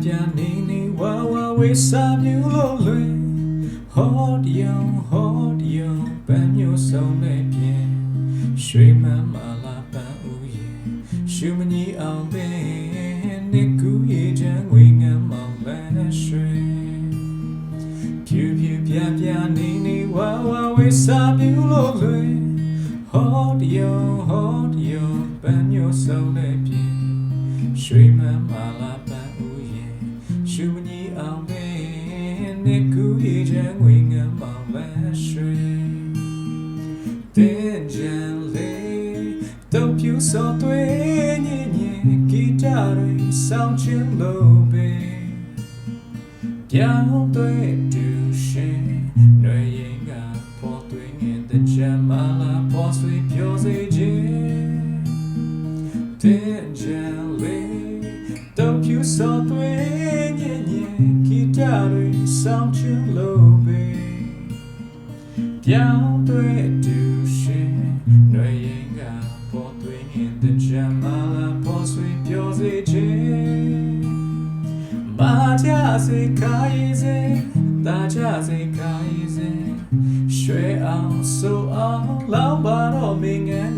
ပြန်နေနေဝါဝါဝေးစားမြူလို့လွင်ဟောဒီယံပန်းမျိုးစုံနဲ့ပြင်ရွှေမန်းမာလာပန်းဦးရဲ့ရှူမကြီးအောင်ပင်နှစ်ကူရဲ့ချမ်းငွေငမ်းမောင်လန်းရွှေဖြူပြန်နေနေဝါဝါဝေးစားမြူလို့လွင်ဟောဒီယံပန်းမျိုးစုံနဲ့ပြင်ရွှေမန်းမာလာပန်းရှူမကြီးအောင်ပင်နှစ်ကူရဲ့ချမ်းငွေငမ်းမောင်လန်းရွှေတင်ကြံလေးတုံးပြူစောသွေးညင်ဂီတတွေဆောင်းချင်လို့ပဲပြောင်းသွေးတူရှင်နှွေရင်ကပေါ်သွေးငင်တဲ့ချမ်းမလာပေါ်ဆွေပြောစေခြင်းတင်ကြံလေးတုံးပြူစောသွေးညင်ဂီတတွေဆောင်းချင်လို့ပဲပြောင်းသွေးတူရှင်နှွေရင်ကပေါ်သွေးငင်တဲ့ချမ်းမလာပေါ်ဆွေပြောစေခြင်းမာကြစေခိုင်းစေတာကြစေခိုင်းစေရွှေအောင်ဆိုအောင်လောင်းပါတော့မင်းငယ်